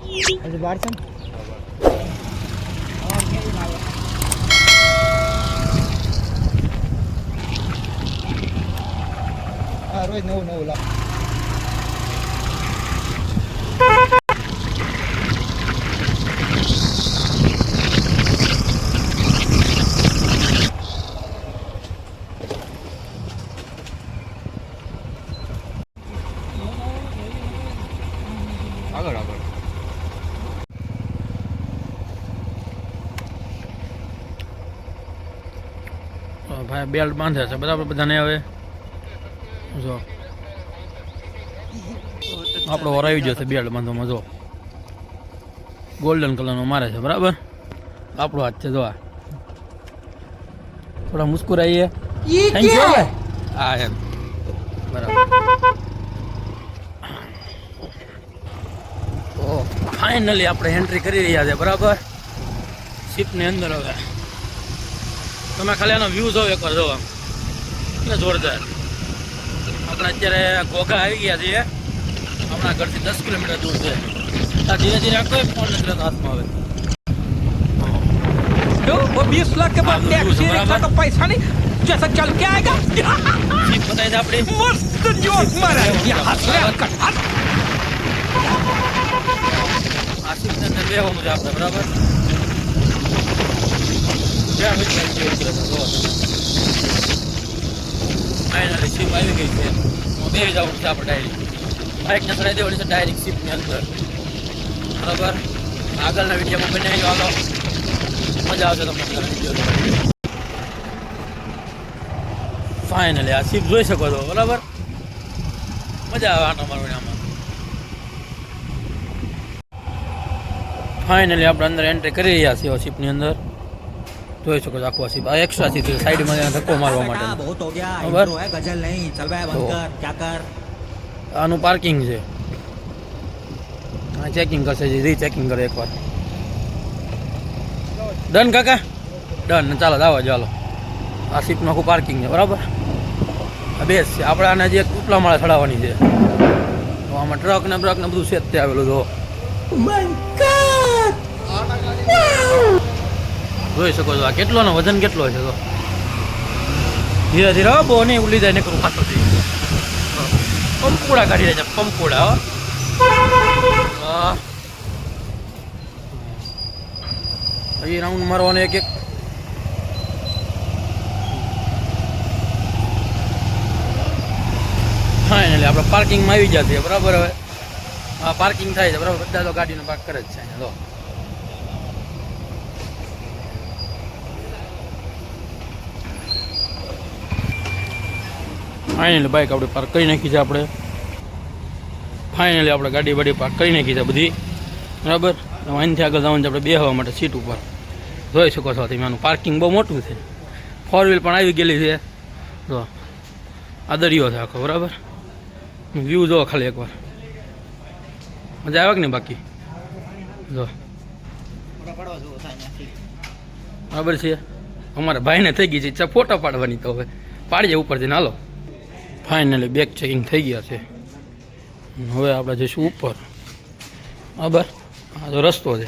હજી બાર છે હા રોજ નવું નવું લાવ આગળ આગળ ભાઈ બેલ્ટ બાંધે છે બરાબર બધાને. હવે જો આપણો વાર આવી ગયો છે બેલ્ટ બાંધવામાં. જો ગોલ્ડન કલરનો મારે છે બરાબર. આપણો હાથ છે જો આ થોડા મુસ્કુરાઈએ. થેન્ક યુ ભાઈ. હા એમ બરાબર. તો ફાઇનલી આપણે એન્ટ્રી કરી રહ્યા છે બરાબર શિપની અંદર. હવે તમે ખાલી આનો વ્યૂ જોવો એકવાર જોવા એટલે જોરદાર. આપણે અત્યારે ઘોઘા આવી ગયા છીએ. આપણા ઘરથી 10 કિલોમીટર દૂર છે. ધીરે ધીરે કોઈ ફોન નથી રહેતો હાથમાં. હવે वो 20 लाख के बाद टैक्सी रिक्शा का पैसा नहीं जैसा चल के आएगा શિપ બતાવી દે આપણી. मस्त जोक मारा ये हंस रहा है આ શિપની અંદર બેહવાનું છે આપણે બરાબર. ફાઇનલી શિપ આવી ગઈ છે. બેસી જવાનું છે આપણે ડાયરેક્ટ. બાઇકને ચડાવી દેવાની છે ડાયરેક્ટ શિપની અંદર બરાબર. આગળના વિડીયોમાં બનાવી હાલો મજા આવશે તમને. ફાઇનલી આ શિપ જોઈ શકો છો બરાબર. મજા આવે આનો મારવાની આમાં. ફાઇનલી આપણે અંદર એન્ટ્રી કરી રહ્યા છીએ શિપની અંદર. જોઈ શકો છો આખું શિપ. આ એક્સ્ટ્રા શિપ છે સાઈડમાં ધક્કો મારવા માટે. बहुत हो गया खबर? इंट्रो है गजल नहीं चल रहा है बंद कर क्या कर આનું પાર્કિંગ છે. આ ચેકિંગ કરશે રીચેકિંગ કરે એકવાર. ડન કાકા ડન. ચાલો આવો ચાલો. આ શિપનું આખું પાર્કિંગ છે બરાબર. આ બેસ છે આપણે. આને જે ઉપલા માળે ચડાવવાની છે. તો આમાં ટ્રક ને બ્રક ને બધું છે તે આવેલું જો. જોઈ શકો છો આ કેટલોનો વજન કેટલો છે તો. ધીરે ધીરે બહુ નહીં ઉલી જાય ને કરું ખાતો થઈ. પંપુડા કાઢી રહ્યા છે પંપુડા. હજી રાઉન્ડ મારવાનો એક એક. ફાઇનલી આપણે પાર્કિંગમાં આવી ગયા છીએ બરાબર. હવે હા પાર્કિંગ થાય છે બરાબર. બધા તો ગાડીને પાર્ક કરે જ છે અહીંયા તો. ફાઇનલી બાઇક આપણે પાર્ક કરી નાખી છે આપણે. ફાઇનલી આપણે ગાડી બાડી પાર્ક કરી નાખી છે બધી બરાબર. અહીંથી આગળ જવાનું છે આપણે બેસવા માટે સીટ ઉપર. જોઈ શકો છો તમે આનું પાર્કિંગ બહુ મોટું છે. 4 વ્હીલ પણ આવી ગયેલી છે. જો આ દરિયો છે આખો બરાબર. વ્યૂ જોવો ખાલી એકવાર. મજા આવે કે નહીં બાકી જો બરાબર છે. અમારા ભાઈને થઈ ગઈ છે ઈચ્છા ફોટો પાડવાની. તો હવે પાડીએ ઉપરથી હાલો. ફાઇનલી બેગ ચેકિંગ થઈ ગયા છે. હવે આપણે જઈશું ઉપર બરાબર. આ તો રસ્તો છે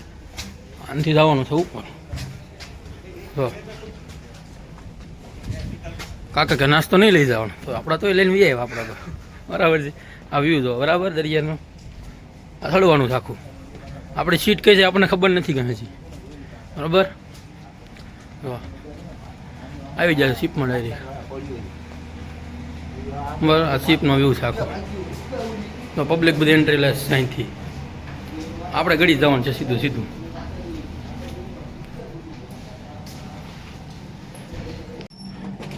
આનાથી જવાનું છે ઉપર. તો કાકા કે નાસ્તો નહીં લઈ જવાનો તો આપણે તો લઈને વી આવ્યા આપણે તો બરાબર છે. આ વ્યૂ જો બરાબર દરિયાનો. આ ચડવાનું છે આખું. આપણી સીટ કઈ છે આપણને ખબર નથી કે હજી બરાબર. આવી જાય શિપમાં ડાયરેક્ટ બરાબર. આ શિપનો વ્યૂ છે આખો. તો પબ્લિક બધી એન્ટ્રી લે અહીંથી. આપણે ગળી જવાનું છે સીધું સીધું.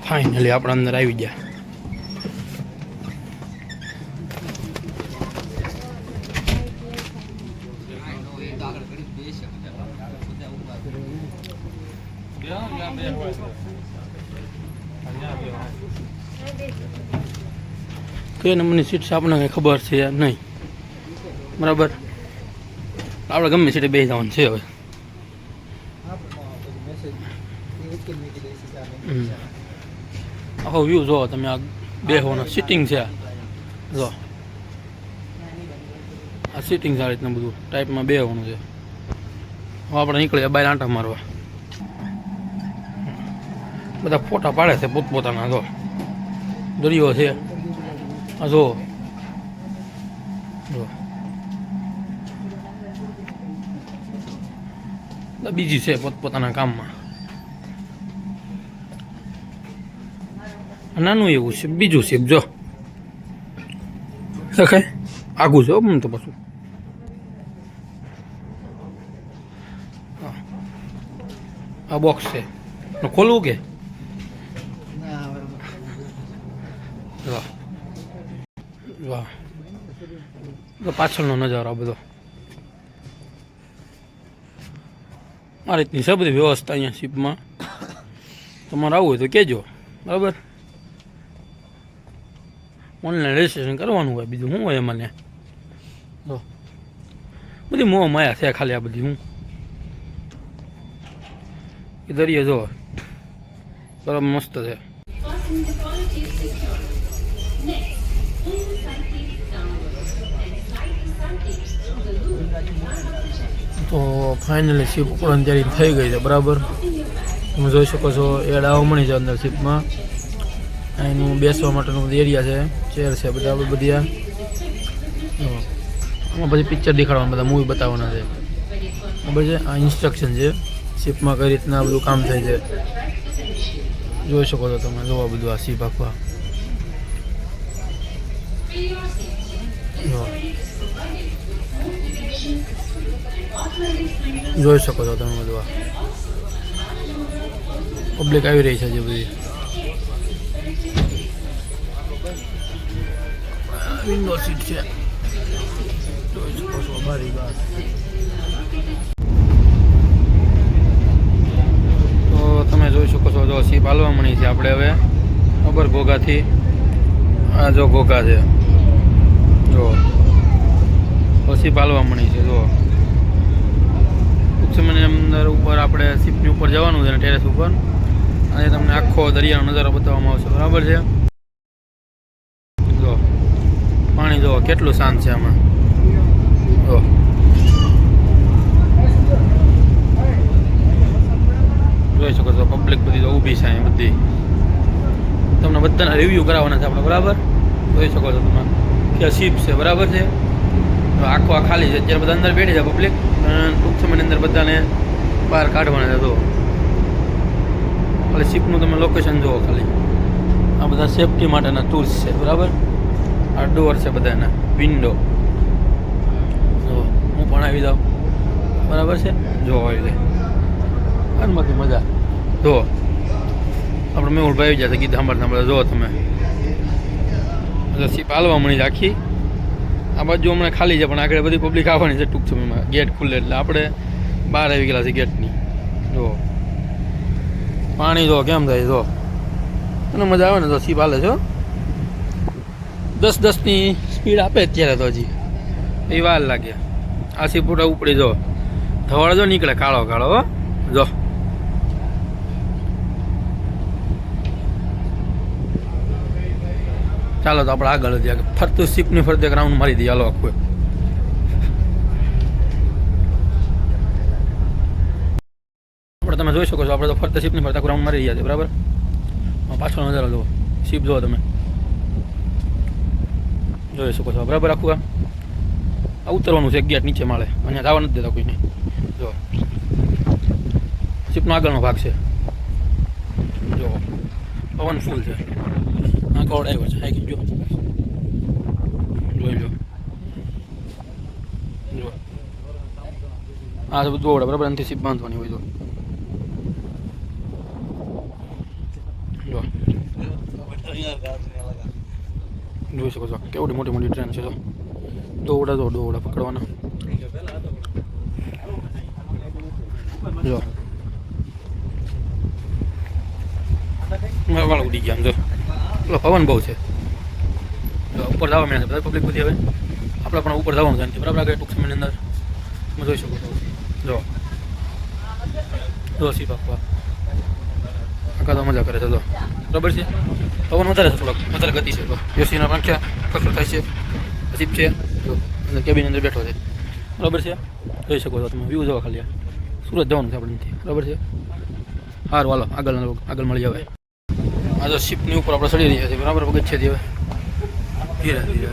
ફાઇનલી આપણે અંદર આવી ગયા. કઈ નંબરની સીટ છે આપણને કંઈ ખબર છે નહીં બરાબર. આપણે ગમે સીટે બેસી જવાનું છે હવે. આખો વ્યૂ જો તમે. આ બેસવાનો સિટિંગ છે જો. આ આ સિટિંગ આ રીતના બધું ટાઈપમાં બેહવાનું છે. હવે આપણે નીકળ્યા બહાર આંટા મારવા. બધા ફોટા પાડે છે પોતપોતાના. જો દરિયો છે આ જો બીજી છે પોતપોતાના કામમાં. નાનું એવું છે બીજું છે જો દેખાય આગું છે મને તો પાછું. આ બોક્સ છે ખોલવું કે વાહ વાહ તો પાછળનો નજારો આ બધો આ રીતની છે બધી વ્યવસ્થા અહીંયા શિપમાં. તમારે આવવું હોય તો કહેજો બરાબર. ઓનલાઈન રજીસ્ટ્રેશન કરવાનું હોય બીજું શું હોય એમાં ને તો બધી મોહ માયા છે ખાલી આ બધી. હું એ દરિયો જો બરાબર મસ્ત છે. તો ફાઇનલી શિપ ઉપડવાની તૈયારી થઈ ગઈ છે બરાબર. તમે જોઈ શકો છો એડ આવો મળી છે અંદર શિપમાં. એનું બેસવા માટેનું બધું એરિયા છે, ચેર છે બધા બધી. આમાં પછી પિક્ચર દેખાડવાના બધા મૂવી બતાવવાના છે બરાબર છે. આ ઇન્સ્ટ્રક્શન છે શિપમાં કઈ રીતના બધું કામ થાય છે. જોઈ શકો છો તમે જોવા બધું આ શિપ આખવા જોઈ શકો છો તમે બધું. પબ્લિક આવી રહી છે જે બધી. વિન્ડો સીટ છે જોઈ શકો છો બારી બાર. તો તમે જોઈ શકો છો જો શીપ હાલવા મળી છે આપણે હવે ખબર ઘોઘાથી. આ જો ઘોઘા છે જો તો શીપ હાલવા મળી છે જો. ટૂંક સમયની અંદર ઉપર આપણે શીપની ઉપર જવાનું છે ટેરેસ ઉપર અને તમને આખો દરિયાનો નજારો બતાવવામાં આવશે બરાબર છે. જો પાણી જો કેટલું શાંત છે આમાં જો. જોઈ શકો છો પબ્લિક બધી તો ઊભી છે અહીં બધી. તમને બધાના રિવ્યૂ કરાવવાના છે આપણે બરાબર. જોઈ શકો છો તમે કે શીપ છે બરાબર છે. આખો આ ખાલી છે અત્યારે બધા અંદર બેઠી છે પબ્લિક. ટૂંક સમયની અંદર બધાને બહાર કાઢવાના છે. તો ખાલી શીપનું તમે લોકેશન જુઓ ખાલી. આ બધા સેફટી માટેના ટૂલ્સ છે બરાબર. આ ડોર છે બધાના વિન્ડો જો હું પણ આવી જાઉં બરાબર છે. જો આવી જાય આનમાંથી મજા જો. આપણે મેહુલભાઈ આવી જાય ગીત સાંભળતા જો તમે શીપ હાલવા મળી છે આખી. આ બાજુ હમણાં ખાલી છે પણ આગળ બધી પબ્લિક આવવાની છે ટૂંક સમયમાં. ગેટ ખુલ્લે એટલે આપણે બહાર આવી ગયેલા છે ગેટની. જો પાણી જો કેમ થાય જો અને મજા આવે ને તો શીપ હાલે છે. 10-10ની સ્પીડ આપે અત્યારે તો હજી એ વાર લાગે. આ શીપ ઉપડી જો ધવાળ જો નીકળે કાળો કાળો જો. ચાલો તો આપણે આગળ જ ફરતું શીપની ફરતે એક રાઉન્ડ મારી દઈએ. હાલો આખું આપણે તમે જોઈ શકો છો આપણે તો ફરતા શીપની ફરતા રાઉન્ડ મારી રહ્યા છે બરાબર. પાછળ નજારો જુઓ શીપ જુઓ તમે જોઈ શકો છો બરાબર. આખું આ ઉતરવાનું છે એક ગેટ નીચે માળે અહીંયા જવા નથી દેતા કોઈને. જો શીપનો આગળનો ભાગ છે જો પવન ફૂલ છે. આ કોડ આવ્યો છે હાઈકિંગ જો જોઈ લો જો. આ બધું દોડે બરાબર. એનાથી શીપ બાંધવાની હોય તો જો જોઈ શકો છો કેવડી મોટી મોટી ટ્રેન છે. તો દોવડા પકડવાના જો. વાળ ઉડી ગયા જો પવન બહુ છે. ઉપર જવા મળે છે બધા પબ્લિક બધી. હવે આપણે પણ ઉપર જવાનું છે બરાબર. આગળ ટૂંક સમયની અંદર તમે જોઈ શકો છો જો શીપ આપવા આખા તો મજા કરે છે જો બરાબર છે. પવન વધારે છે થોડોક વધારે ગતિ છે તો એસીના પાંખ્યા કસર થાય છે. શીપ છે જો અંદર કેબિન અંદર બેઠો છે બરાબર છે. જોઈ શકો છો તમે વ્યૂ જોવા ખાલી સુરત જવાનું છે આપણે નથી બરાબર છે. સારું હાલો આગળ મળી આવે. આ તો શિપની ઉપર આપણે ચડી રહ્યા છીએ બરાબર પગથિયાથી હવે ધીરે ધીરે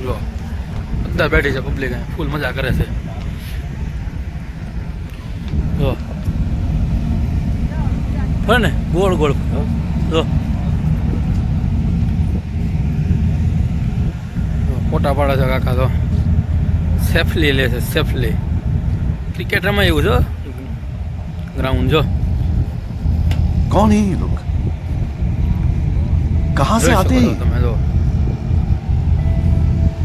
જો બધા બેઠી છે પબ્લિક ફૂલ મજા કરે છે જો ફરે ને ગોળ ગોળ જો ફોટા પાડે છે કાકા તો સેફલી લે છે સેફલી. ક્રિકેટ રમાય એવું છો ગ્રાઉન્ડ જો. कौन है ये लोग कहां से आते हैं તમે જો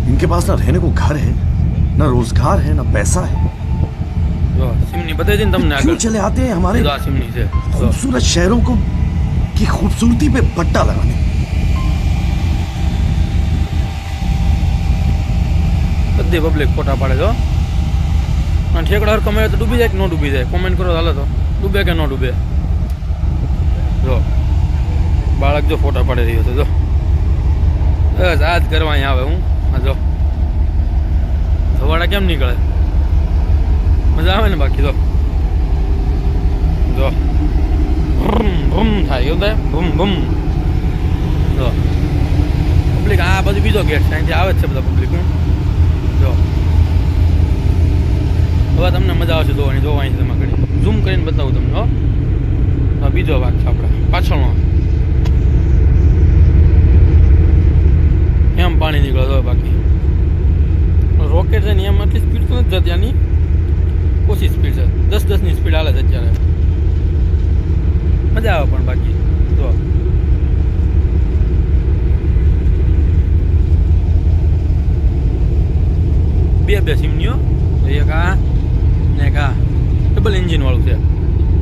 इनके पास ना रहने को घर है ना रोजगार है ना पैसा है જો સિમની બતાવી દે ને તમને क्यों આગળ चले आते हैं हमारे જો આ સિમની છે જો खूबसूरत शहरों को की खूबसूरती पे पट्टा लगाने બધી પબ્લિક ફોટા પાડે જો. અને ઠેકડા હરખો મળે તો ડૂબી જાય કે ન ડૂબી જાય કોમેન્ટ કરો હાલો તો ડૂબે કે ન ડૂબે. જો બાળક જો ફોટા પાડી રહ્યો છે જો બસ આ જ કરવા અહીંયા આવે હું આ જો ધવાડા કેમ નીકળે મજા આવે ને બાકી તો જો ભૂમ ભૂમ થાય એવું થાય ભૂમ ભૂમ જો પબ્લિક આ બધું બીજો ગેટ છે અહીંથી આવે જ છે બધા પબ્લિક હું જો હવે તમને મજા આવશે જોવાની જોવાની તમે ઘડી ઝૂમ કરીને બતાવું તમને હો. બીજો ભાગ છે આપણે પાછળનો એમ પાણી નીકળે તો બાકી રોકેટ છે ને એમ આટલી સ્પીડ તો નથી જતી આની ઓછી સ્પીડ છે 10-10ની સ્પીડ હાલે છે અત્યારે મજા આવે પણ બાકી જો બે સિમનીઓ એક આ ને એક આ ડબલ એન્જિન વાળું છે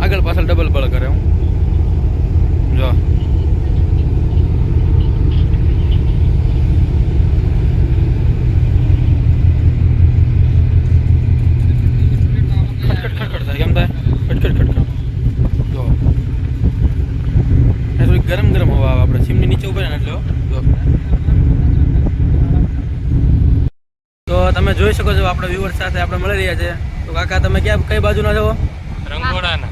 આગળ પાછળ ડબલ બળ કરે હું જો ખટખટ ખટખટ થાય કેમ થાય ખટખટ ખટખટ જો એ થોડી ગરમ ગરમ હવા આવે આપણે સિમની નીચે ઉભા ને એટલે જો તો તમે જોઈ શકો છો આપણા વ્યુઅર્સ સાથે આપણે મળી રહ્યા છે. તો કાકા તમે ક્યાં કઈ બાજુના છો? રંગોળાના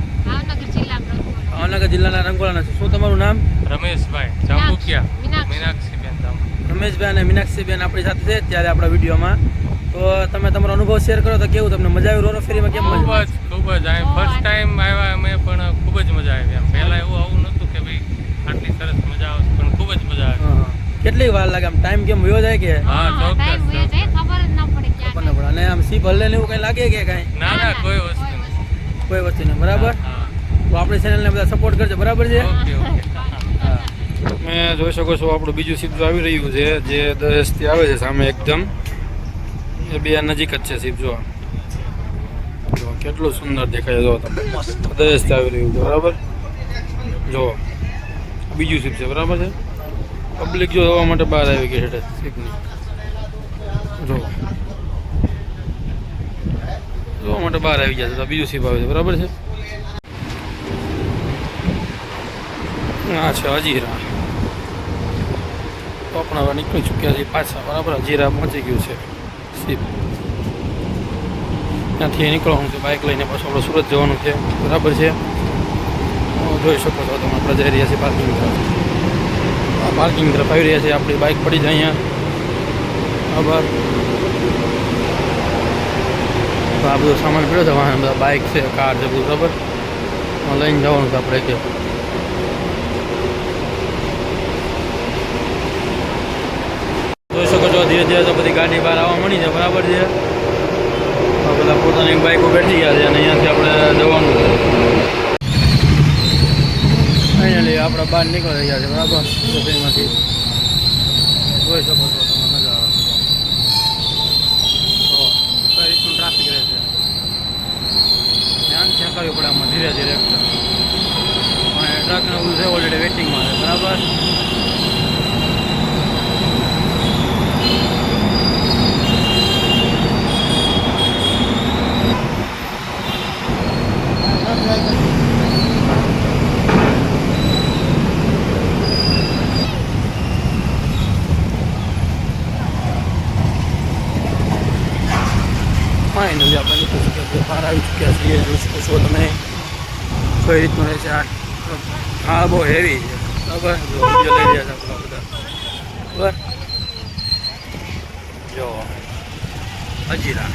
ભાવનગર જિલ્લાના રંગોળાના છે. શું તમારું નામ? રમેશભાઈ ચાંબુકિયા મીનાક્ષીબેન રમેશભાઈ અને મીનાક્ષીબેન આપણી સાથે છે ત્યારે આપણા વિડીયોમાં. તો તમે તમારો અનુભવ શેર કરો તો કેવું તમને મજા આવી રોરો ફેરીમાં? કેમ ખૂબ જ ફર્સ્ટ ટાઈમ આવ્યા અમે પણ ખૂબ જ મજા આવી એમ પહેલા એવું આવું નહોતું કે ભાઈ આટલી સરસ મજા આવશે પણ ખૂબ જ મજા આવી. કેટલી વાર લાગે આમ ટાઈમ કેમ વયો જાય કે? હા ચોક્કસ અને આમ સીપ હલ્લે ને એવું કઈ લાગે કે કઈ? ના કોઈ વસ્તુ નહીં બરાબર. તો આપણી ચેનલને બધા સપોર્ટ કરજો બરાબર છે. ઓકે તમે જોઈ શકો છો આપણું બીજું સીપ આવી રહ્યું છે જે 10 થી આવે છે સામે એકદમ એ બે નજીક જ છે સીપ જો કેટલું સુંદર દેખાય જો તમે 10 થી આવી રહ્યું છે બરાબર. જો બીજું સીપ છે બરાબર છે. પબ્લિક જો જોવા માટે બહાર આવી ગઈ છે સીપની જો જોવા માટે બહાર આવી ગયા છે. બીજું સીપ આવે છે બરાબર છે. આ છે હજીરા. તો આપણે હવે નીકળી ચૂક્યા છીએ પાછા બરાબર. હજીરા પહોંચી ગયું છે સીપ. ત્યાંથી નીકળવાનું છે બાઇક લઈને પાછું આપણે સુરત જવાનું છે બરાબર છે. જોઈ શકો છો તમે આપણે જઈ રહ્યા છીએ પાર્કિંગ તરફ. પાર્કિંગ તરફ આવી રહ્યા છીએ. આપણી બાઇક પડી જાય અહીંયા બરાબર. તો આ બધો સામાન પડ્યો છે વાહન બધા બાઇક છે કાર છે બધું બરાબર લઈને જવાનું છે આપણે કે જોઈ શકો છો ધીરે ધીરે તો બધી ગાડી બહાર આવવા મળી છે બરાબર છે. બધા પોતાની બાઇકો બેઠી ગયા છે અને અહીંયાથી આપણે જવાનું છે. ફાઇનલી આપણે બહાર નીકળી રહ્યા છે બરાબર સ્ટેશનમાંથી. જોઈ શકો છો તમે મજા આવે છે. કઈ રીતનું ટ્રાફિક રહે છે ધ્યાન ચેકાવવું પડે આમાં ધીરે ધીરે. અને ટ્રકને બધું છે ઓલરેડી વેઇટિંગમાં છે બરાબર. ફાઇનલી આપણે નીકળી ચૂક્યા બહાર આવી ચૂક્યા છીએ. જોઈ શકો છો તમે કઈ રીતનું રહે છે. હા બહુ હેવી છે બરાબર. જો વિડીયો લઈ રહ્યા છે આપણા બધા બરાબર. જો હજીરા